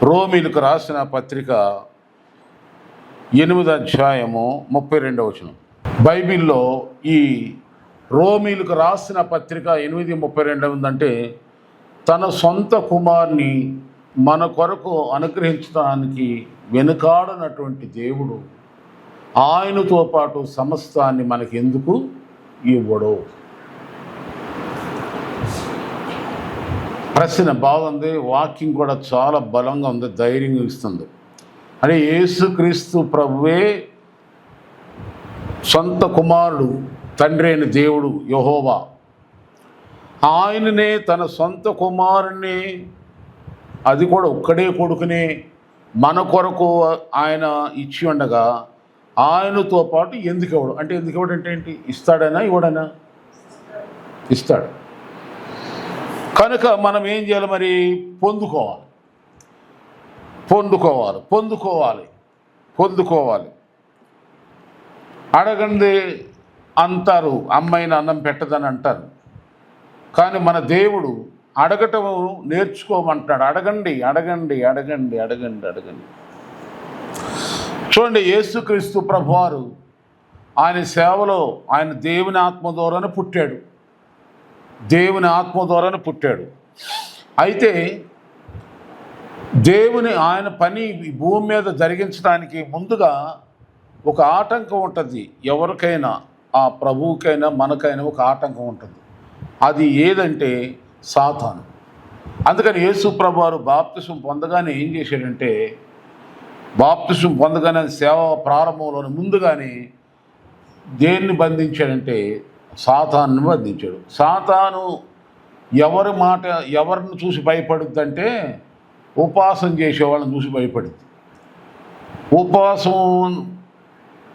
రోమీలకు రాసిన పత్రిక 8వ అధ్యాయము 32వ వచనం. బైబిల్లో ఈ రోమీలకు రాసిన పత్రిక 8:32 ఉందంటే, తన సొంత కుమారుని మన కొరకు అనుగ్రహించడానికి వెనుకాడనటువంటి దేవుడు ఆయనతో పాటు సమస్తాన్ని మనకి ఎందుకు ఇవ్వడు? ప్రశ్న బాగుంది. వాక్యం కూడా చాలా బలంగా ఉంది, ధైర్యం ఇస్తుంది. అంటే యేసుక్రీస్తు ప్రభువే సొంత కుమారుడు, తండ్రి అయిన దేవుడు యెహోవా, ఆయననే తన సొంత కుమారుని, అది కూడా ఒక్కడే కొడుకునే మన కొరకు ఆయన ఇచ్చి ఉండగా ఆయనతో పాటు ఎందుకు ఇవ్వడు? అంటే ఎందుకు ఇవ్వడు అంటే ఏంటి? ఇస్తాడైనా ఇవ్వడైనా ఇస్తాడు. కనుక మనం ఏం చేయాలి మరి? పొందుకోవాలి పొందుకోవాలి పొందుకోవాలి పొందుకోవాలి. అడగండి అంటారు, అమ్మాయిని అన్నం పెట్టదని అంటారు. కానీ మన దేవుడు అడగటం నేర్చుకోమంటున్నాడు. అడగండి అడగండి అడగండి అడగండి అడగండి. చూడండి, యేసుక్రీస్తు ప్రభువారు ఆయన సేవలో ఆయన దేవుని ఆత్మ ద్వారానే పుట్టాడు. దేవుని ఆత్మ ద్వారానే పుట్టాడు. అయితే దేవుని ఆయన పని భూమి మీద జరిగించడానికి ముందుగా ఒక ఆటంకం ఉంటుంది. ఎవరికైనా, ఆ ప్రభువుకైనా మనకైనా ఒక ఆటంకం ఉంటుంది. అది ఏదంటే సాతాను. అందుకని యేసు ప్రభువారు బాప్తిసం పొందగానే ఏం చేశాడంటే, బాప్తిసం పొందగానే సేవ ప్రారంభంలోనే ముందుగానే దేన్ని బంధించాడంటే సాతాను బంధించాడు. సాతాను ఎవరి మాట ఎవరిని చూసి భయపడుద్దంటే ఉపవాసం చేసేవాళ్ళని చూసి భయపడుద్ది. ఉపవాసం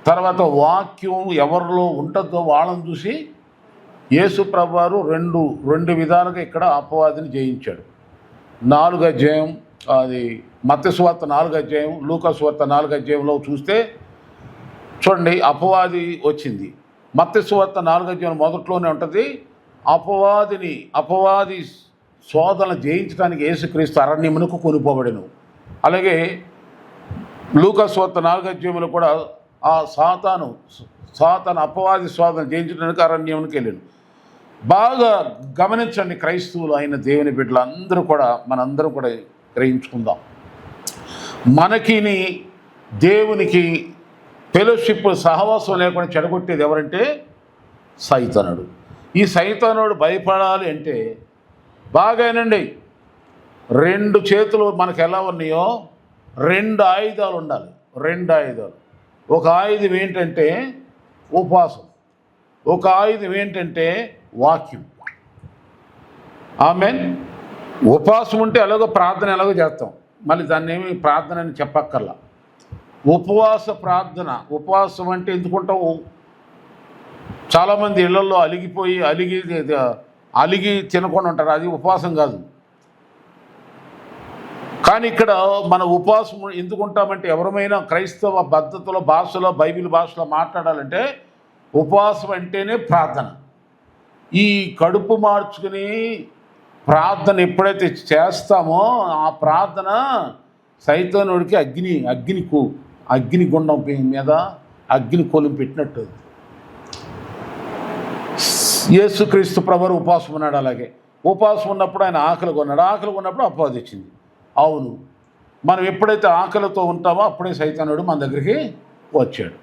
తర్వాత వాక్యం ఎవరిలో ఉంటుందో వాళ్ళని చూసి యేసు ప్రభువారు రెండు విధాలుగా ఇక్కడ అపవాదిని జయించాడు. 4వ అధ్యాయం, అది మత్తయి సువార్త 4వ అధ్యాయం, లూకా సువార్త 4వ అధ్యాయంలో చూస్తే చూడండి, అపవాది వచ్చింది. మత్తయి సువార్త 4వ అధ్యాయం మొదట్లోనే ఉంటుంది. అపవాది శోధన జయించడానికి యేసుక్రీస్తు అరణ్యమునకు కొనుపోబడెను. అలాగే లూకా సువార్త 4వ అధ్యాయంలో కూడా ఆ సాతాను అపవాది శోధన జయించడానికి అరణ్యమునకు వెళ్ళాను. బాగా గమనించండి, క్రైస్తవులు అయిన దేవుని బిడ్డలు అందరూ కూడా, మనందరం కూడా గ్రహించుకుందాం. మనకిని దేవునికి ఫెలోషిప్, సహవాసం లేకుండా చెడగొట్టేది ఎవరంటే సైతానుడు. ఈ సైతానుడు భయపడాలి అంటే బాగానండి, 2 చేతులు మనకు ఎలా ఉన్నాయో 2 ఆయుధాలు ఉండాలి. 2 ఆయుధాలు. ఒక ఆయుధం ఏంటంటే ఉపవాసం, ఒక ఆయుధం ఏంటంటే వాక్యం. ఆమేన్. ఉపవాసం ఉంటే ఎలాగో ప్రార్థన ఎలాగో చేస్తాం, మళ్ళీ దాన్ని ఏమి ప్రార్థన అని చెప్పక్కర్లా. ఉపవాస ప్రార్థన. ఉపవాసం అంటే ఎందుకుంటావు? చాలామంది ఇళ్లలో అలిగి తినకుండా ఉంటారు, అది ఉపవాసం కాదు. కానీ ఇక్కడ మన ఉపవాసం ఎందుకుంటామంటే, ఎవరమైనా క్రైస్తవ పద్ధతిలో భాషలో, బైబిల్ భాషలో మాట్లాడాలంటే ఉపవాసం అంటేనే ప్రార్థన. ఈ కడుపు మార్చుకుని ప్రార్థన ఎప్పుడైతే చేస్తామో ఆ ప్రార్థన సైతానుడికి అగ్ని గుండం మీద అగ్ని కొలుం పెట్టినట్టు. యేసుక్రీస్తు ప్రభువు ఉపవాసం ఉన్నాడు. అలాగే ఉపవాసం ఉన్నప్పుడు ఆయన ఆకలి కొన్నప్పుడు అపవాది వచ్చింది. అవును, మనం ఎప్పుడైతే ఆకలితో ఉంటామో అప్పుడే సైతానుడు మన దగ్గరికి వచ్చాడు.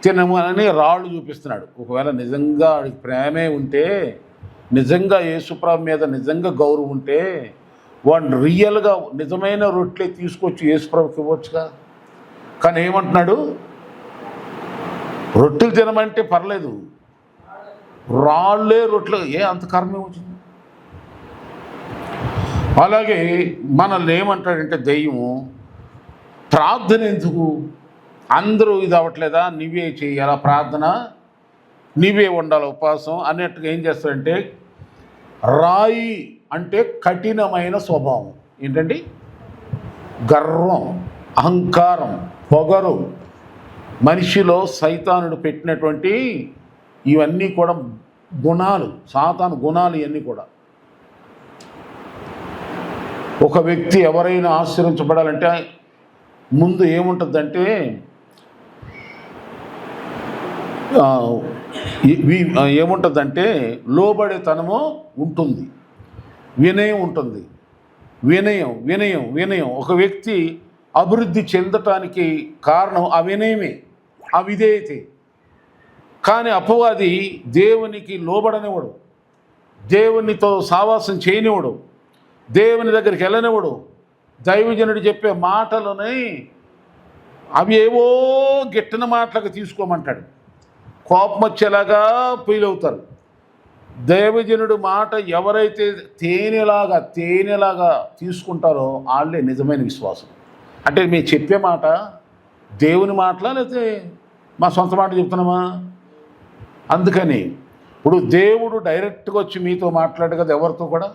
తినమని రాళ్ళు చూపిస్తున్నాడు. ఒకవేళ నిజంగా వాడికి ప్రేమే ఉంటే, నిజంగా యేసుప్రభు మీద నిజంగా గౌరవం ఉంటే, వాడిని రియల్గా నిజమైన రొట్టెలే తీసుకొచ్చి యేసుప్రభుకి ఇవ్వచ్చుగా. కానీ ఏమంటున్నాడు? రొట్టెలు తినమంటే పర్లేదు, రాళ్ళే రొట్టెలు. అంత కర్మే వచ్చింది. అలాగే మనల్ని ఏమంటాడంటే దెయ్యము, ప్రార్థన ఎందుకు? అందరూ ఇది అవ్వట్లేదా? నీవే చేయాలా ప్రార్థన, నీవే ఉండాలి ఉపవాసం అన్నట్టుగా ఏం చేస్తాడంటే, రాయి అంటే కఠినమైన స్వభావం. ఏంటండి? గర్వం, అహంకారం, పొగరు. మనిషిలో సైతానుడు పెట్టినటువంటి ఇవన్నీ కూడా గుణాలు, సాతాను గుణాలు. ఇవన్నీ కూడా ఒక వ్యక్తి ఎవరైనా ఆశీర్వించబడాలంటే ముందు ఏముంటుందంటే ఏముంటుందంటే లోబడేతనము ఉంటుంది, వినయం ఉంటుంది. వినయం వినయం వినయం ఒక వ్యక్తి అభివృద్ధి చెందటానికి కారణం ఆ వినయమే, ఆ విధేయతే. కానీ అపవాది దేవునికి లోబడనివ్వడు, దేవునితో సావాసం చేయనివ్వడు, దేవుని దగ్గరికి వెళ్ళనివ్వడు. దైవజనుడు చెప్పే మాటలని అవి ఏవో గిట్టని మాటలకు తీసుకోమంటాడు, కోపం వచ్చేలాగా ఫీల్ అవుతారు. దైవజనుడు మాట ఎవరైతే తేనెలాగా తీసుకుంటారో వాళ్ళే నిజమైన విశ్వాసం. అంటే మేము చెప్పే మాట దేవుని మాటలా లేకపోతే మా సొంత మాట చెప్తున్నామా? అందుకని ఇప్పుడు దేవుడు డైరెక్ట్గా వచ్చి మీతో మాట్లాడు కదా, ఎవరితో కూడా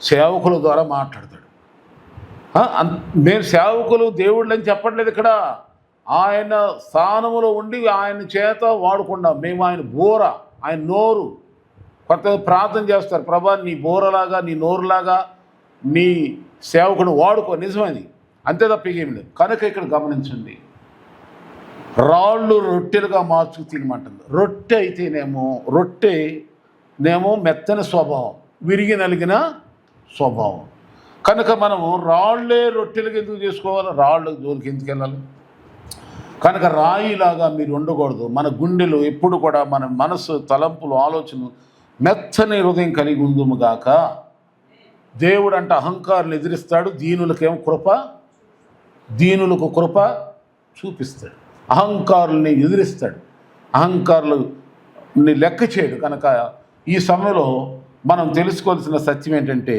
సేవకుల ద్వారా మాట్లాడతాడు. నేను సేవకులు దేవుళ్ళు అని చెప్పట్లేదు ఇక్కడ, ఆయన స్థానములో ఉండి ఆయన చేత వాడుకున్నాం మేము. ఆయన బోర, ఆయన నోరు. కొత్త ప్రార్థన చేస్తారు, ప్రభా నీ బోరలాగా నీ నోరులాగా నీ సేవకుని వాడుకో. నిజమని అంతే తప్ప ఏమి లేదు. కనుక ఇక్కడ గమనించండి, రాళ్ళు రొట్టెలుగా మార్చుకు తినమంటుంది. రొట్టెనేమో మెత్తని స్వభావం, విరిగి నలిగిన స్వభావం. కనుక మనము రాళ్ళే రొట్టెలుగా ఎందుకు చేసుకోవాలి? రాళ్ళ జోలికి ఎందుకు వెళ్ళాలి? కనుక రాయిలాగా మీరు ఉండకూడదు. మన గుండెలు ఎప్పుడు కూడా మన మనసు, తలంపులు, ఆలోచన మెత్తని హృదయం కలిగి ఉందుముగాక. దేవుడు అంటే అహంకారులు ఎదిరిస్తాడు, దీనులకు కృప చూపిస్తాడు. అహంకారుల్ని ఎదిరిస్తాడు, అహంకారులని లెక్క చేయడు. కనుక ఈ సమయంలో మనం తెలుసుకోవాల్సిన సత్యం ఏంటంటే,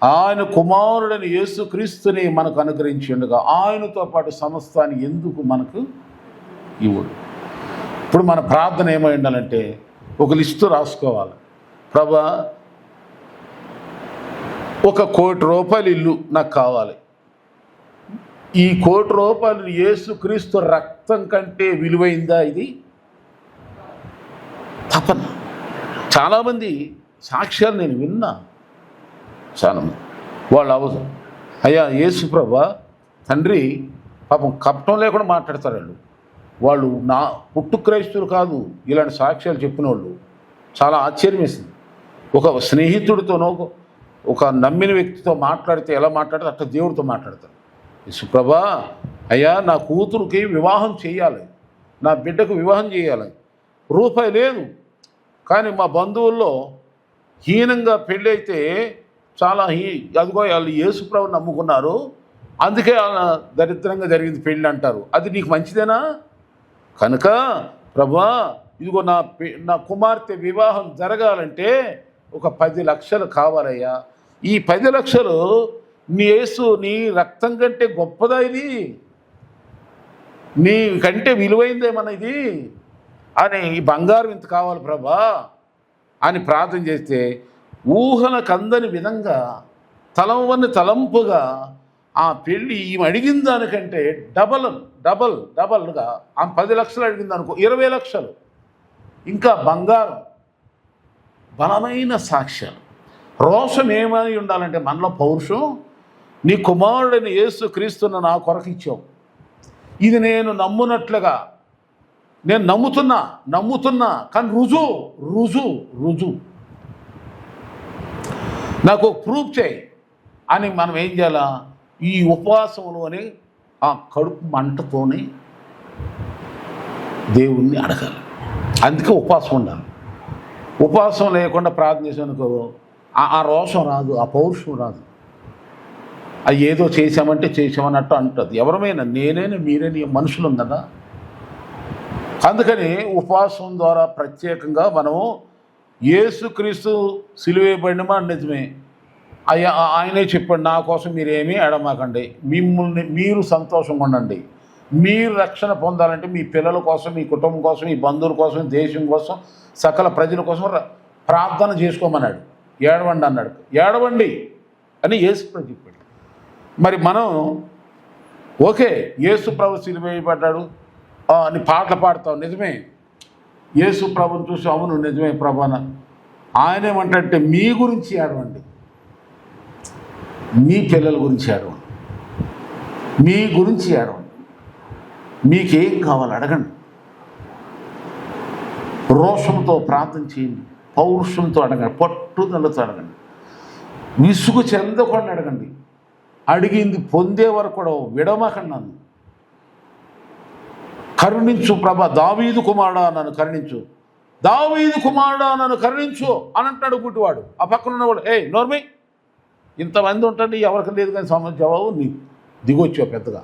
ఆయన కుమారుడైన యేసుక్రీస్తుని మనకు అనుగ్రహించి ఉండగా ఆయనతో పాటు సమస్తాన్ని ఎందుకు మనకు ఇవ్వడు? ఇప్పుడు మన ప్రార్థన ఏమై ఉండాలంటే ఒక లిస్టు రాసుకోవాలి. ప్రభా, 1 కోటి రూపాయలు ఇల్లు నాకు కావాలి. ఈ 1 కోటి రూపాయలు యేసుక్రీస్తు రక్తం కంటే విలువైందా? ఇది తపన. చాలామంది సాక్ష్యాలు నేను విన్నా, చాలామంది వాళ్ళు అవసరం అయ్యా యేసు ప్రభా తండ్రి పాపం కపటం లేకుండా మాట్లాడతారు వాళ్ళు నా పుట్టు క్రైస్తువులు కాదు. ఇలాంటి సాక్ష్యాలు చెప్పిన వాళ్ళు చాలా ఆశ్చర్యం వేసింది. ఒక స్నేహితుడితోనో ఒక నమ్మిన వ్యక్తితో మాట్లాడితే ఎలా మాట్లాడితే అట్లా దేవుడితో మాట్లాడతారు. యేసుప్రభా అయ్యా నా కూతురుకి వివాహం చేయాలి, నా బిడ్డకు వివాహం చేయాలి, రూపాయి లేదు. కానీ మా బంధువుల్లో హీనంగా పెళ్ళి అయితే చాలా అదిగో వాళ్ళు యేసుప్రభుని నమ్ముకున్నారు, అందుకే దరిద్రంగా జరిగింది పెళ్ళి అంటారు. అది నీకు మంచిదేనా? కనుక ప్రభా ఇదిగో నా కుమార్తె వివాహం జరగాలంటే ఒక 10 లక్షలు కావాలయ్యా. ఈ 10 లక్షలు నీ రక్తం కంటే గొప్పదా? ఇది నీ కంటే విలువైందేమన్నా ఇది అని, ఈ బంగారం ఇంత కావాలి ప్రభా అని ప్రార్థన చేస్తే ఊహలకు అందని విధంగా తలంపుగా ఆ పెళ్ళి ఈమె అడిగిన దానికంటే డబల్గా ఆమె 10 లక్షలు అడిగింది అనుకో, 20 లక్షలు ఇంకా బంగారం. బలమైన సాక్ష్యాలు. రోషం ఏమై ఉండాలంటే మనలో పౌరుషం, నీ కుమారుడిని యేసుక్రీస్తును నా కొరకు ఇచ్చావు, ఇది నేను నమ్మునట్లుగా నేను నమ్ముతున్నా కానీ రుజువు నాకు ప్రూఫ్ చేయి అని మనం ఏం చేయాలా? ఈ ఉపవాసంలోనే ఆ కడుపు మంటతోనే దేవుణ్ణి అడగాలి. అందుకే ఉపవాసం ఉండాలి. ఉపవాసం లేకుండా ప్రార్థన చేసానుకో ఆ రోషం రాదు, ఆ పౌరుషం రాదు. అది ఏదో చేసామన్నట్టు అంటుంది. ఎవరమైనా మీరేని మనుషులు కదా. అందుకని ఉపవాసం ద్వారా ప్రత్యేకంగా మనము యేసుక్రీస్తు సిలువేయబడిన మాట నిజమే, ఆయనే చెప్పాడు నా కోసం మీరేమీ ఎడమాకండి, మీరు సంతోషంగా ఉండండి. మీరు రక్షణ పొందాలంటే మీ పిల్లల కోసం, మీ కుటుంబం కోసం, మీ బంధువుల కోసం, దేశం కోసం, సకల ప్రజల కోసం ప్రార్థన చేసుకోమన్నాడు. ఏడవండి అన్నాడు. ఏడవండి అని యేసు ప్రభు చెప్పాడు. మరి మనం ఓకే యేసు ప్రభు సిలువేయబడ్డాడు అని పాటలు పాడతాం, నిజమే. యేసు ప్రభుని చూసి అవును నిజమే ప్రభాన. ఆయనేమంటే మీ గురించి ఏడవండి. మీ పిల్లల గురించి ఏడవండి, మీ గురించి ఏడవండి. మీకేం కావాలి అడగండి. రోషంతో ప్రార్థన చేయండి, పౌరుషంతో అడగండి, పట్టుదలతో అడగండి, విసుగు చెందకుండా అడగండి. అడిగింది పొందే వరకు కూడా విడమకండి. నన్ను కరుణించు ప్రభా, దావీదు కుమారుడా నన్ను కరుణించు, దావీదు కుమారుడా నన్ను కరుణించు అని అంటాడు గుడ్డివాడు. ఆ పక్కన ఉన్నవాడు, నోర్మై, ఇంతమంది ఉంటుంది ఎవరికి లేదు కానీ జవాబు నీ దిగొచ్చావు పెద్దగా,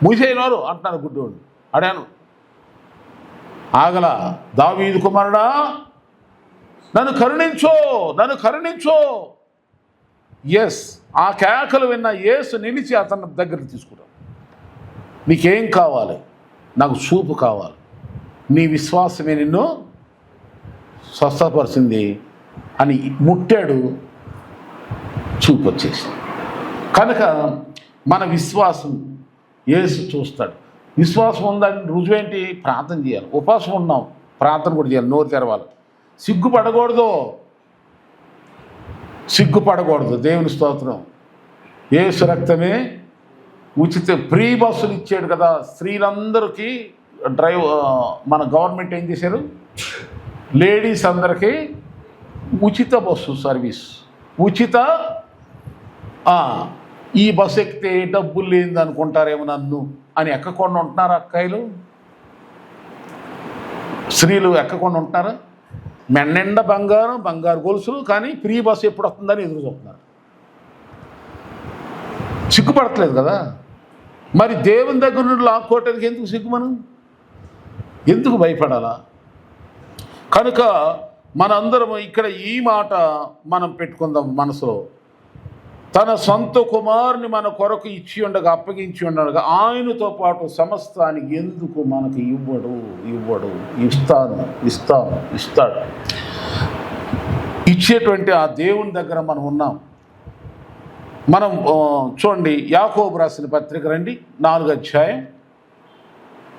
మూసే నోరు అంటున్నాడు గుడ్డివాడు. అడాను ఆగల, దావీదు కుమారుడా నన్ను కరుణించో, నన్ను కరుణించో. ఎస్, ఆ కేకలు విన్న యేసు నిలిచి అతని దగ్గరికి తీసుకున్నాడు. నీకేం కావాలి? నాకు చూపు కావాలి, నీ విశ్వాసమే నిన్ను స్వస్థపరిచింది అని ముట్టాడు, చూపు వచ్చేసింది. కనుక మన విశ్వాసం యేసు చూస్తాడు. విశ్వాసం ఉందని రుజువేంటి? ప్రార్థన చేయాలి. ఉపవాసం ఉన్నాం, ప్రార్థన కూడా చేయాలి, నోరు తెరవాలి. సిగ్గుపడకూడదు. దేవుని స్తోత్రం. యేసు రక్తమే ఉచిత. ఫ్రీ బస్సులు ఇచ్చాడు కదా స్త్రీలందరికీ. మన గవర్నమెంట్ ఏం చేశారు? లేడీస్ అందరికీ ఉచిత బస్సు సర్వీస్, ఉచిత. ఈ బస్సు ఎక్కితే డబ్బులు లేనిది అనుకుంటారేమో నన్ను అని ఎక్కకుండా ఉంటున్నారు అక్కాయిలు, స్త్రీలు ఎక్కకుండా ఉంటున్నారా? మెన్నెండ బంగారు గొలుసులు, కానీ ఫ్రీ బస్సు ఎప్పుడు వస్తుందని ఎదురు చూస్తున్నారు. సిగ్గుపడట్లేదు కదా. మరి దేవుని దగ్గర నుండి లాక్కోవటానికి ఎందుకు సిగ్గు? మనం ఎందుకు భయపడాలా? కనుక మనందరం ఇక్కడ ఈ మాట మనం పెట్టుకుందాం మనసులో. తన సొంత కుమారుని మన కొరకు అప్పగించి ఉండగా ఆయనతో పాటు సమస్తానికి ఎందుకు మనకు ఇవ్వడు? ఇస్తాడు. ఇచ్చేటువంటి ఆ దేవుని దగ్గర మనం ఉన్నాం. మనం చూడండి, యాకోబు రాసిన పత్రిక రండి, 4వ అధ్యాయం.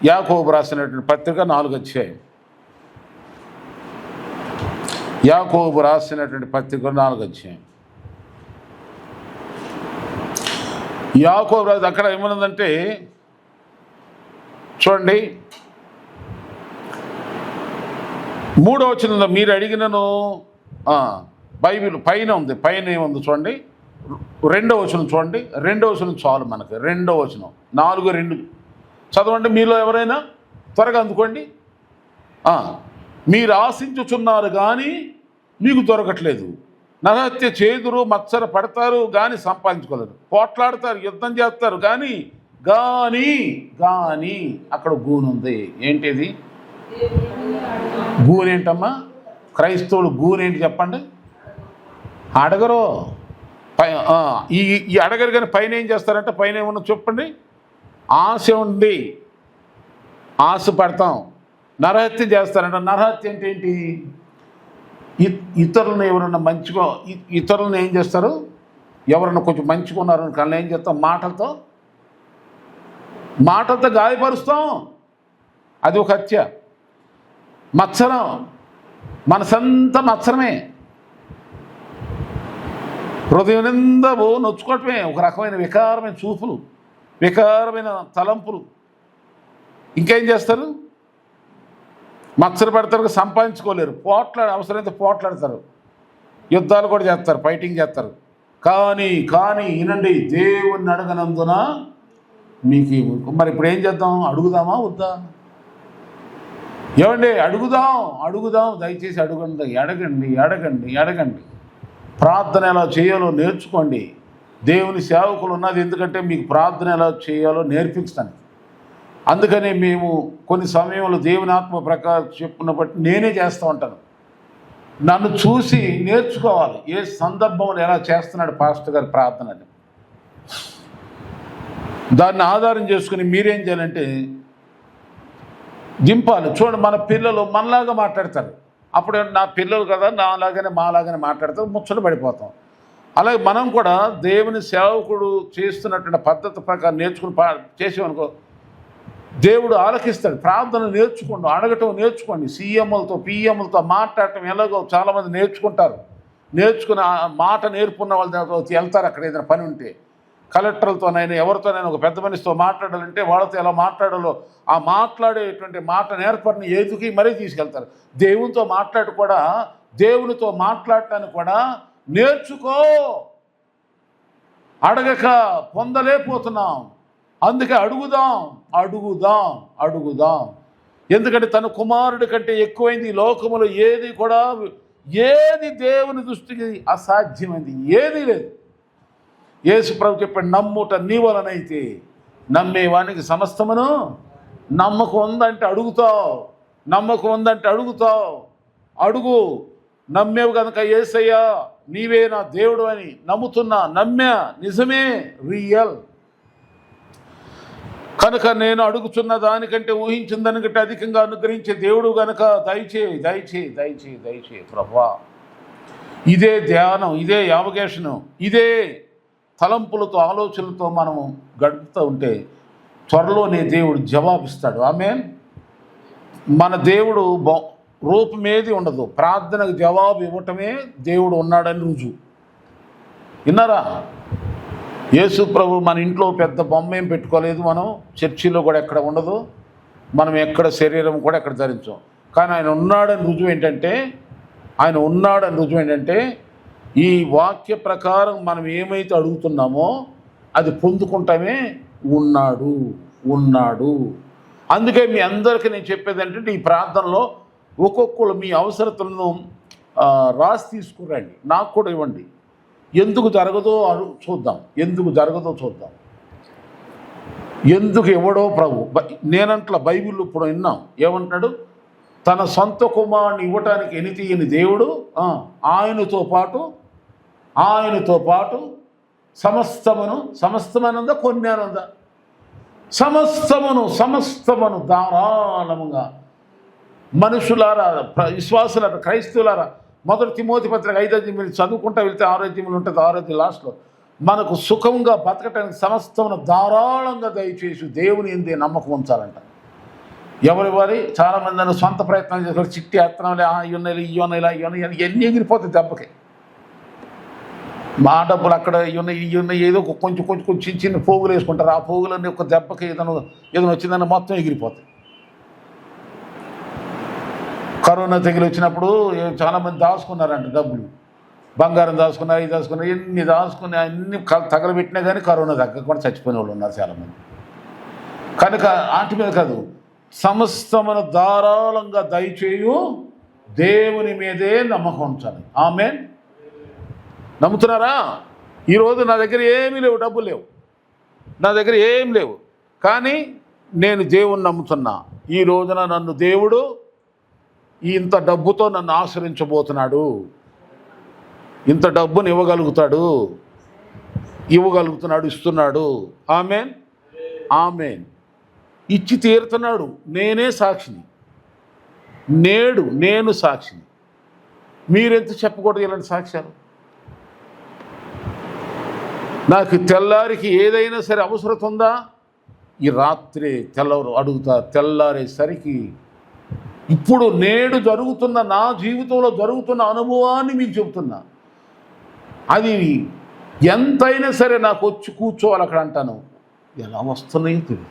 యాకోబు రాసినటువంటి పత్రిక 4వ అధ్యాయం. యాకోబు రాసినటువంటి పత్రిక 4వ అధ్యాయం. యాకోబు రాజు అక్కడ ఏమన్నదంటే చూడండి, 3వ వచనంలో మీరు అడిగినను, బైబిల్ పైన ఉంది, పైన ఏముంది చూడండి, 2వ వచనం చూడండి. 2వ వచనం చాలు మనకు. 2వ వచనం 4:2 చదవండి. మీలో ఎవరైనా త్వరగా అందుకోండి. మీరు ఆశించుచున్నారు కానీ మీకు దొరకట్లేదు, నరహత్య చేదురు, మత్సర పడతారు కానీ సంపాదించుకోలేరు, పోట్లాడతారు, యుద్ధం చేస్తారు కానీ అక్కడ గూనుంది. ఏంటిది గూనేంటమ్మా? క్రైస్తవులు గూనేంటి చెప్పండి? అడగరు. ఈ అడగరు కానీ పైన ఏం చేస్తారంటే, పైన ఏమన్నా చెప్పండి, ఆశ ఉండి ఆశ పడతాం. నరహత్య చేస్తారంట. నరహత్య అంటే ఏంటి? ఇతరులను ఎవరన్నా మంచిగా, ఇతరులను ఏం చేస్తారు? ఎవరన్నా కొంచెం మంచిగా ఉన్నారని కళ్ళు ఏం చేస్తాం? మాటలతో గాయపరుస్తాం. అది ఒక హత్య. మత్సరం, మనసంతా మత్సరమే, హృదయం నిందా నొచ్చుకోవటమే, ఒక రకమైన వికారమైన చూపులు, వికారమైన తలంపులు. ఇంకేం చేస్తారు? మత్సర పెడతారు, సంపాదించుకోలేరు, అవసరమైతే పోట్లాడతారు, యుద్ధాలు కూడా చేస్తారు, ఫైటింగ్ చేస్తారు. కానీ వినండి, దేవుణ్ణి అడగనందున మీకు. మరి ఇప్పుడు ఏం చేద్దాం? అడుగుదామా వద్దా? ఏమండి, అడుగుదాం, దయచేసి అడగండి. ప్రార్థన ఎలా చేయాలో నేర్చుకోండి. దేవుని సేవకులు ఉన్నది ఎందుకంటే మీకు ప్రార్థన ఎలా చేయాలో నేర్పించడానికి. అందుకని మేము కొన్ని సమయంలో దేవుని ఆత్మ ప్రకారం చెప్పున్న బట్టి నేనే చేస్తూ ఉంటాను. నన్ను చూసి నేర్చుకోవాలి, ఏ సందర్భంలో ఎలా చేస్తున్నాడు పాస్టర్ గారి ప్రార్థన అని. దాన్ని ఆధారం చేసుకుని మీరేం చేయాలంటే దింపాలి. చూడండి, మన పిల్లలు మనలాగా మాట్లాడతారు. అప్పుడు నా పిల్లలు కదా మాలాగానే మాట్లాడతారు, ముచ్చట పడిపోతాం. అలాగే మనం కూడా దేవుని సేవకుడు చేస్తున్నటువంటి పద్ధతి ప్రకారం నేర్చుకుని చేసామనుకో, దేవుడు ఆలకిస్తాడు. ప్రార్థన నేర్చుకోండి, అడగటం నేర్చుకోండి. సీఎంలతో పిఎంలతో మాట్లాడటం ఎలాగో చాలామంది నేర్చుకుంటారు. నేర్చుకుని ఆ మాట నేర్పున్న వాళ్ళతో వెళ్తారు. అక్కడ ఏదైనా పని ఉంటే కలెక్టర్లతోనైనా ఎవరితోనైనా ఒక పెద్ద మనిషితో మాట్లాడాలంటే వాళ్ళతో ఎలా మాట్లాడాలో ఆ మాట్లాడేటువంటి మాట నేర్పరిని ఎదుకి మరీ తీసుకెళ్తారు. దేవునితో దేవునితో మాట్లాడటానికి కూడా నేర్చుకో. అడగక పొందలేకపోతున్నాం. అందుకే అడుగుదాం. ఎందుకంటే తన కుమారుడి కంటే ఎక్కువైంది ఈ లోకములో ఏది దేవుని దృష్టికి అసాధ్యమైంది ఏదీ లేదు. యేసు ప్రభు చెప్పాడు, నమ్ముట నీ వలనైతే నమ్మేవానికి సమస్తమును. నమ్మకం ఉందంటే అడుగుతావు. అడుగు. నమ్మేవు కనుక యేసయ్యా నీవే నా దేవుడు అని నమ్మా, నిజమే, రియల్. కనుక నేను అడుగుతున్న దానికంటే ఊహించిన దానికంటే అధికంగా అనుగ్రహించే దేవుడు కనుక దయచేయి ప్రభువా. ఇదే ధ్యానం, ఇదే యావగేషను, ఇదే తలంపులతో ఆలోచనలతో మనము గడుపుతూ ఉంటే త్వరలోనే దేవుడు జవాబిస్తాడు. ఆమేన్. మన దేవుడు రూపమేది ఉండదు. ప్రార్థనకు జవాబు ఇవ్వటమే దేవుడు ఉన్నాడని రుజువు. విన్నారా? యేసు ప్రభు మన ఇంట్లో పెద్ద బొమ్మ ఏం పెట్టుకోలేదు. మనం చర్చిలో కూడా ఎక్కడ ఉండదు. మనం ఎక్కడ శరీరం కూడా ఎక్కడ ధరించాం. కానీ ఆయన ఉన్నాడని రుజువు ఏంటంటే ఈ వాక్య ప్రకారం మనం ఏమైతే అడుగుతున్నామో అది పొందుకుంటామే. ఉన్నాడు. అందుకే మీ అందరికీ నేను చెప్పేది ఏంటంటే ఈ ప్రార్థనలో ఒక్కొక్కరు మీ అవసరతలను రాసి తీసుకురండి, నాకు కూడా ఇవ్వండి. ఎందుకు జరగదో చూద్దాం. ఎందుకు ఇవ్వడో ప్రభు. నేనంట్లా బైబిల్ ఇప్పుడు విన్నాం. ఏమంటున్నాడు? తన సొంత కుమారుని ఇవ్వటానికి ఎనితీయని దేవుడు ఆయనతో పాటు సమస్తమనందా కొన్ని అనుందా? సమస్తమును ధారాళముగా మనుషులారా, విశ్వాసులారా, క్రైస్తవులారా, మొదటి తిమోతి పత్రిక 5 మీరు చదువుకుంటా వెళ్తే ఆరోగ్యములు ఉంటుంది. ఆరోగ్యం లాస్ట్లో మనకు సుఖంగా బతకటానికి సమస్తమును ధారాళంగా దయచేసి దేవుని ఎందే నమ్మకం ఉంచాలంట. ఎవరి చాలామంది సొంత ప్రయత్నాలు చేసుకొని చిట్టి ఎత్తనాలే ఇవన్నీ ఎన్ని ఎగిరిపోతాయి దెబ్బకి. మా డబ్బులు అక్కడ ఇవన్నీ ఏదో కొంచెం చిన్న పోగులు వేసుకుంటారు. ఆ పోగులన్నీ ఒక దెబ్బకి ఏదైనా వచ్చిందని మొత్తం ఎగిరిపోతాయి. కరోనా తెగిలి వచ్చినప్పుడు చాలామంది దాచుకున్నారంట డబ్బులు, బంగారం దాచుకున్నారు, ఇది దాచుకున్నారు, ఎన్ని దాచుకుని అన్ని తగలబెట్టినా కానీ కరోనా తగ్గకుండా చచ్చిపోయిన వాళ్ళు ఉన్నారు చాలామంది. కనుక ఆంటి మీద కాదు, సమస్తమును ధారాళంగా దయచేయు దేవుని మీదే నమ్మకం ఉంచాలి. ఆమేన్. నమ్ముతున్నారా? ఈరోజు నా దగ్గర ఏమీ లేవు, డబ్బులు లేవు, నా దగ్గర ఏం లేవు, కానీ నేను దేవుని నమ్ముతున్నా. ఈ రోజున నన్ను దేవుడు ఇంత డబ్బుతో నన్ను ఆశ్రయించబోతున్నాడు, ఇంత డబ్బును ఇవ్వగలుగుతున్నాడు, ఇస్తున్నాడు. ఆమేన్. ఇచ్చి తీరుతున్నాడు. నేనే సాక్షిని, నేను సాక్షిని. మీరెంత చెప్పకూడదు ఇలాంటి సాక్ష్యాలు? నాకు తెల్లారికి ఏదైనా సరే అవసరం ఉందా? ఈ రాత్రి అడుగుతా. తెల్లారేసరికి ఇప్పుడు నేడు జరుగుతున్న నా జీవితంలో జరుగుతున్న అనుభవాన్ని మీకు చెబుతున్నా. అది ఎంతైనా సరే నాకు వచ్చి కూర్చోవాలి అక్కడ అంటాను. ఎలా వస్తున్నాయో తెలియదు.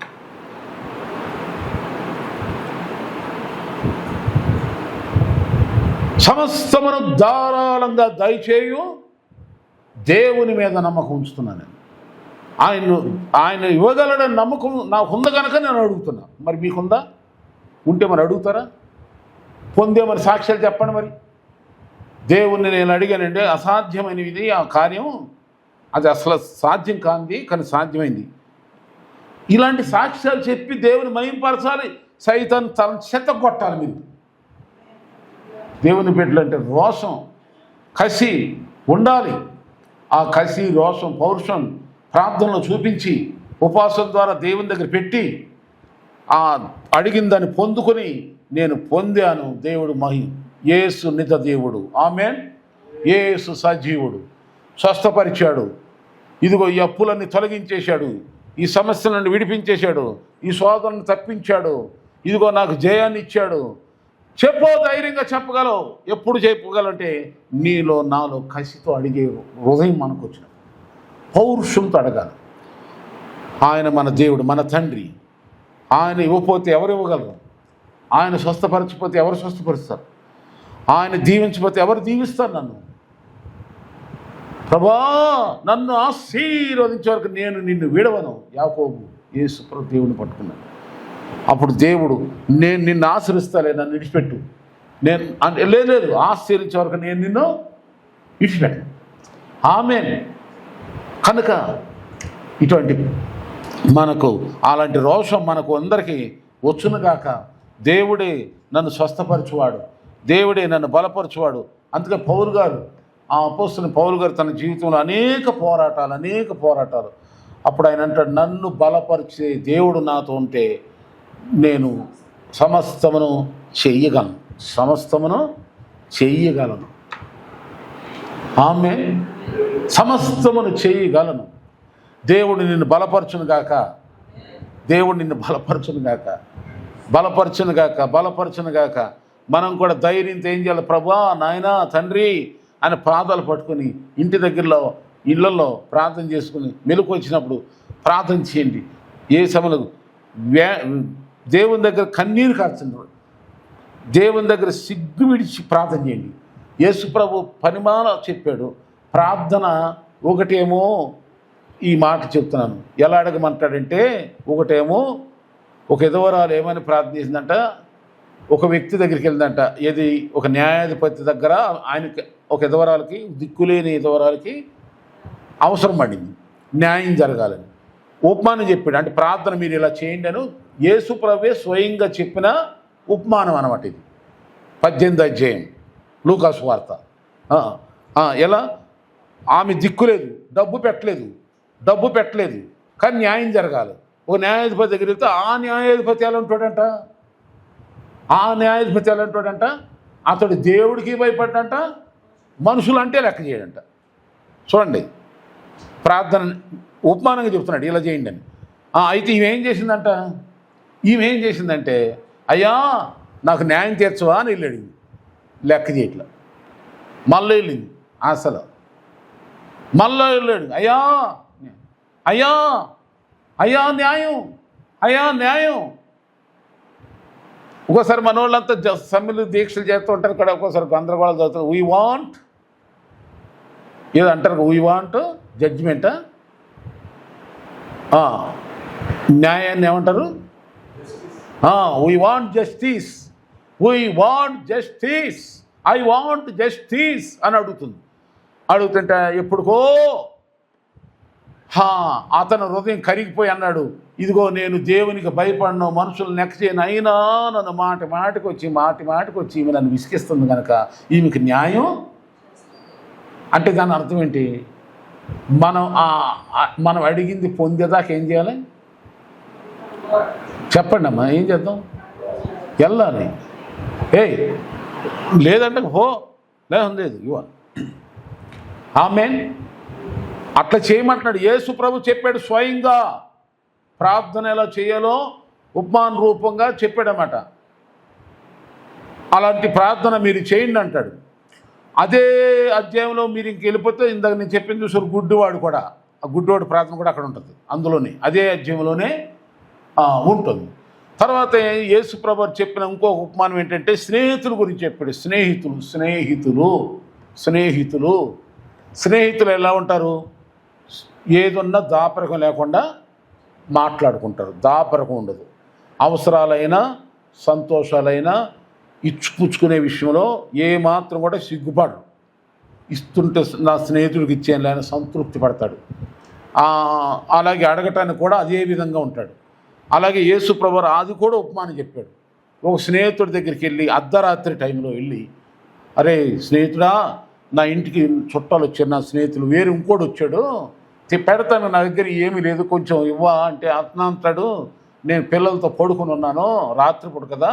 సమస్తమును ధారాళంగా దయచేయు దేవుని మీద నమ్మకం ఉంచుతున్నాను. ఆయన ఇవ్వగలడని నమ్మకం నాకు ఉంది కనుక నేను అడుగుతున్నా. మరి మీకుందా? ఉంటే మరి అడుగుతారా? పొందే మరి సాక్ష్యాలు చెప్పండి. మరి దేవుణ్ణి నేను అడిగానంటే అసాధ్యమైనది ఆ కార్యం, అది అసలు సాధ్యం కాంది కానీ సాధ్యమైంది. ఇలాంటి సాక్ష్యాలు చెప్పి దేవుని మహింపరచాలి. సైతాన్ తన చెత్త కొట్టాలి. మీరు దేవుని బిడ్డలు అంటే రోషం, కసి ఉండాలి. ఆ కసి, రోషం, పౌరుషం ప్రార్థనలో చూపించి ఉపవాసం ద్వారా దేవుని దగ్గర పెట్టి ఆ అడిగిన దాన్ని పొందుకొని నేను పొందాను. దేవుడు యేసు నిజ దేవుడు. ఆమేన్. యేసు సజీవుడు, స్వస్థపరిచాడు. ఇదిగో ఈ అప్పులన్నీ తొలగించేశాడు, ఈ సమస్యల నుండి విడిపించేశాడు, ఈ శోధనను తప్పించాడు. ఇదిగో నాకు జయాన్ని ఇచ్చాడు. ధైర్యంగా చెప్పగలవు. ఎప్పుడు చెప్పగలంటే నీలో నాలో కసితో అడిగే హృదయం మనకు వచ్చిన పౌరుషంతో అడగాలి. ఆయన మన దేవుడు, మన తండ్రి. ఆయన ఇవ్వకపోతే ఎవరు ఇవ్వగలరు? ఆయన స్వస్థపరచకపోతే ఎవరు స్వస్థపరుస్తారు? ఆయన దీవించకపోతే ఎవరు దీవిస్తారు? ప్రభా నన్ను ఆశీర్వదించే వరకు నేను నిన్ను విడవను. యాకోబు యేసు దేవుని పట్టుకున్నాను. అప్పుడు దేవుడు, నేను నిన్ను ఆశ్రయిస్తాలే, నన్ను విడిచిపెట్టు. నేను అంటే లేదు, ఆశ్చర్యించే వరకు నేను నిన్ను విడిచిపెట్టను. ఆమేన్. కనుక ఇటువంటి మనకు అలాంటి రోషం మనకు అందరికీ వచ్చునుగాక. దేవుడే నన్ను స్వస్థపరచువాడు, దేవుడే నన్ను బలపరచువాడు. అందుకే పౌలు గారు, ఆ అపోస్తలుడైన పౌలు గారు తన జీవితంలో అనేక పోరాటాలు. అప్పుడు ఆయన అంటాడు, నన్ను బలపరిచే దేవుడు నాతో ఉంటే నేను సమస్తమును చెయ్యగలను. ఆమె సమస్తమును చేయగలను. దేవుడు నిన్ను బలపరచును గాక. మనం కూడా ధైర్యంతో ఏం చేయాలి? ప్రభా నాయనా తండ్రి అని పాదాలు పట్టుకుని ఇళ్లలో ప్రార్థన చేసుకుని మెలకు వచ్చినప్పుడు ప్రార్థన చేయండి. ఏ సమయంలో దేవుని దగ్గర కన్నీరు కార్చండి, దేవుని దగ్గర సిగ్గు విడిచి ప్రార్థన చేయండి. యేసు ప్రభు పనిమాల చెప్పాడు. ప్రార్థన ఒకటేమో, ఈ మాట చెప్తున్నాను, ఎలా అడగమంటాడంటే, ఒకటేమో ఒక ఎదవరాలు ఏమని ప్రార్థన చేసిందంట, ఒక వ్యక్తి దగ్గరికి వెళ్ళిందంట. ఏది? ఒక న్యాయాధిపతి దగ్గర. ఆయనకి ఒక ఎదవరాలకి, దిక్కులేని ఎదవరాలకి అవసరం పడింది, న్యాయం జరగాలని. ఉపమానం చెప్పాడు. అంటే ప్రార్థన మీరు ఇలా చేయండి అని యేసు ప్రభువే స్వయంగా చెప్పిన ఉపమానం అన్నమాట ఇది. 18వ అధ్యాయం లూకాసు వార్త. ఎలా? ఆమె దిక్కులేదు, డబ్బు పెట్టలేదు, కానీ న్యాయం జరగాలి. ఒక న్యాయాధిపతి దగ్గర వెళ్తే ఆ న్యాయాధిపతి ఎలా ఉంటాడంట? అతడు దేవుడికి భయపడ్డంట, మనుషులు అంటే లెక్క చేయడంట. చూడండి, ప్రార్థన ఉపమానంగా చెప్తున్నాడు, ఇలా చేయండి అని. అయితే ఈమె ఏం చేసిందంటే, అయ్యా నాకు న్యాయం తీర్చవా అని వెళ్ళాడు. లెక్క చేయట్లా. మళ్ళీ వెళ్ళింది అసలు. మళ్ళీ వెళ్ళాడు, అయ్యా న్యాయం. ఒక్కోసారి మన వాళ్ళంతా సమ్మెలు దీక్షలు చేస్తూ ఉంటారు ఇక్కడ. ఒక్కోసారి గందరగోళాలు చదువుతారు. వీ వాంట్ ఏదో అంటారు, వీ వాంట్ జడ్జిమెంటా, న్యాయాన్ని ఏమంటారు? We want justice, I want justice అని అడుగుతుంటే ఎప్పుడుకో అతను హృదయం కరిగిపోయి అన్నాడు, ఇదిగో నేను దేవునికి భయపడను, మనుషులు నెక్క చేయను, అయినా నన్ను మాటికి వచ్చి ఈమె నన్ను విసిగిస్తుంది కనుక ఈమెకి న్యాయం అంటే దాని అర్థం ఏంటి? మనం అడిగింది పొందేదాకా ఏం చేయాలి? చెప్పండి అమ్మా, ఏం చేద్దాం? వెళ్ళాలి. లేదంటే లేదు ఇవ్వాలి. ఆమేన్. అట్లా చేయమంటున్నాడు. యేసు ప్రభు చెప్పాడు స్వయంగా. ప్రార్థన ఎలా చేయాలో ఉపమాన రూపంగా చెప్పాడన్నమాట. అలాంటి ప్రార్థన మీరు చేయండి అంటాడు. అదే అధ్యాయంలో మీరు ఇంక వెళ్ళిపోతే ఇందాక నేను చెప్పింది చూసారు, గుడ్డివాడు కూడా, ఆ గుడ్డివాడు ప్రార్థన కూడా అక్కడ ఉంటుంది. అందులోనే అదే అధ్యాయంలోనే ఉంటుంది. తర్వాత యేసు ప్రభు చెప్పిన ఇంకో ఉపమానం ఏంటంటే స్నేహితుల గురించి చెప్పాడు. స్నేహితులు ఎలా ఉంటారు? ఏదున్నా దాపరికం లేకుండా మాట్లాడుకుంటారు. దాపరికం ఉండదు. అవసరాలైనా సంతోషాలైనా ఇచ్చుపుచ్చుకునే విషయంలో ఏమాత్రం కూడా సిగ్గుపడరు. ఇస్తుంటే నా స్నేహితుడికి ఇచ్చేయాలి ఆయన సంతృప్తి పడతాడు. అలాగే అడగటానికి కూడా అదే విధంగా ఉంటాడు. అలాగే యేసు ప్రభువు అది కూడా ఉపమానం చెప్పాడు. ఒక స్నేహితుడి దగ్గరికి వెళ్ళి అర్ధరాత్రి టైంలో వెళ్ళి, అరే స్నేహితుడా, నా ఇంటికి చుట్టాలు వచ్చారు, నా స్నేహితులు వేరే ఇంకోటి వచ్చాడు, పెడతాను, నా దగ్గర ఏమీ లేదు, కొంచెం ఇవ్వా అంటే అతను అంటాడు, నేను పిల్లలతో పడుకుని ఉన్నాను, రాత్రిపూట కదా,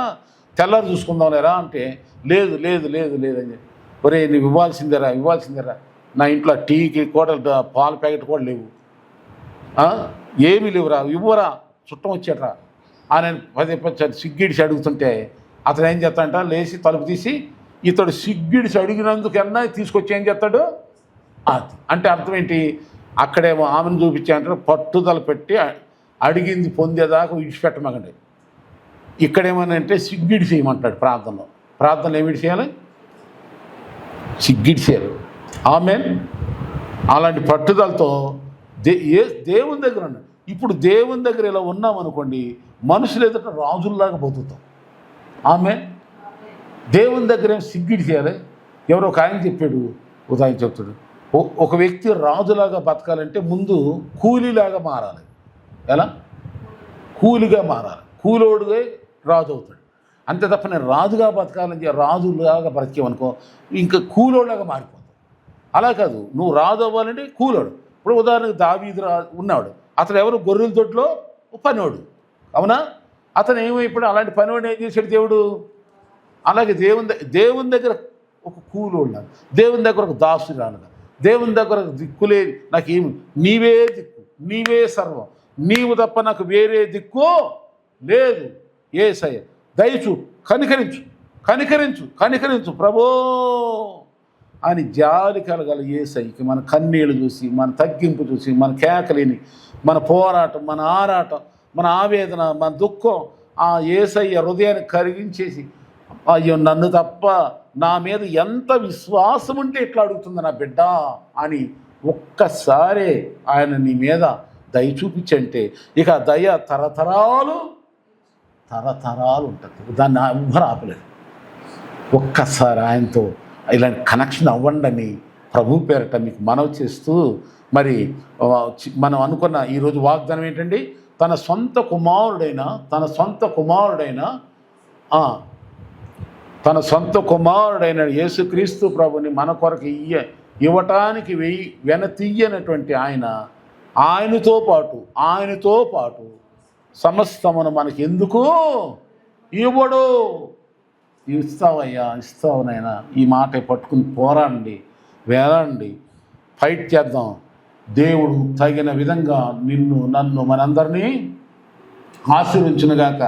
తెల్లారి చూసుకుందాం లేరా అంటే, లేదు అని చెప్పి, ఒరే నువ్వు ఇవ్వాల్సిందేరా, నా ఇంట్లో టీకి కూడా పాల ప్యాకెట్ కూడా లేవు, ఏమీ లేవురా, ఇవ్వరా, చుట్టం వచ్చాడరా అని పదే సిగ్గిడిచి అడుగుతుంటే అతను ఏం చేస్తాడంట, లేచి తలుపు తీసి ఇతడు సిగ్గిడిసి అడిగినందుకన్నా తీసుకొచ్చి ఏం చేస్తాడు, అది అంటే అర్థం ఏంటి, అక్కడేమో ఆమెను చూపించాయంటారు, పట్టుదల పెట్టి అడిగింది పొందేదాకా విడిచిపెట్టమకండి. ఇక్కడేమనంటే సిగ్గిడి చేయమంటాడు ప్రార్థనలో ఏమిటి చేయాలి, సిగ్గిడి చేయాలి. ఆమేన్. అలాంటి పట్టుదలతో దేవుని దగ్గర ఉన్నాడు. ఇప్పుడు దేవుని దగ్గర ఇలా ఉన్నామనుకోండి, మనుషులు ఎదుట రాజుల్లాగా బతుకుతాం. ఆమేన్. దేవుని దగ్గర ఏం సిగ్గిడి చేయాలి. ఎవరో ఒక ఆయన చెప్పాడు, ఉదాహరణ చెప్తాడు, ఒక వ్యక్తి రాజులాగా బతకాలంటే ముందు కూలీలాగా మారాలి. ఎలా? కూలిగా మారాలి. కూలోడుగా రాజు అవుతాడు. అంతే తప్ప నేను రాజుగా బతకాలని రాజులాగా బ్రతికేవనుకో ఇంకా కూలోడులాగా మారిపోతావు. అలా కాదు, నువ్వు రాజు అవ్వాలంటే కూలోడు. ఇప్పుడు ఉదాహరణకు దావీదు ఉన్నాడు, అతను ఎవరు, గొర్రెల దొడ్లో పనివాడు, అవునా? అతను ఏమైపోయాడు, అలాంటి పనివాడు ఏం చేశాడు దేవుడు. అలాగే దేవుని దగ్గర ఒక కూలోడులాగా, దేవుని దగ్గర ఒక దాసురాలుగా, దేవుని దగ్గర దిక్కులే నాకేమి, నీవే దిక్కు, నీవే సర్వం, నీవు తప్ప నాకు వేరే దిక్కు లేదు. యేసయ్య దయచూ, కనికరించు కనికరించు కనికరించు ప్రభో అని జాలి కలగల యేసయ్యకి మన కన్నీళ్ళు చూసి, మన తగ్గింపు చూసి, మన కేకలేని, మన పోరాటం, మన ఆరాటం, మన ఆవేదన, మన దుఃఖం ఆ యేసయ్య హృదయాన్ని కరిగించేసి, అయ్యో నన్ను తప్ప నా మీద ఎంత విశ్వాసం ఉంటే ఎట్లా అడుగుతుంది నా బిడ్డ అని ఒక్కసారే ఆయన నీ మీద దయ చూపించంటే ఇక దయ తరతరాలు ఉంటుంది. దాన్ని ఎవ్వరు ఆపలేదు. ఒక్కసారి ఆయనతో ఇలాంటి కనెక్షన్ అవ్వండి అని ప్రభు పేరట మీకు మనవి చేస్తూ, మరి మనం అనుకున్న ఈరోజు వాగ్దానం ఏంటండి, తన సొంత కుమారుడైన యేసుక్రీస్తు ప్రభుని మన కొరకు ఇవ్వటానికి వెనతీయనటువంటి ఆయనతో పాటు సమస్తమును మనకి ఎందుకు ఇవ్వడు. ఇస్తావునైనా ఈ మాట పట్టుకుని పోరాడండి, వేలండి, ఫైట్ చేద్దాం. దేవుడు తగిన విధంగా నిన్ను, నన్ను, మనందరినీ ఆశీర్వదించునుగాక.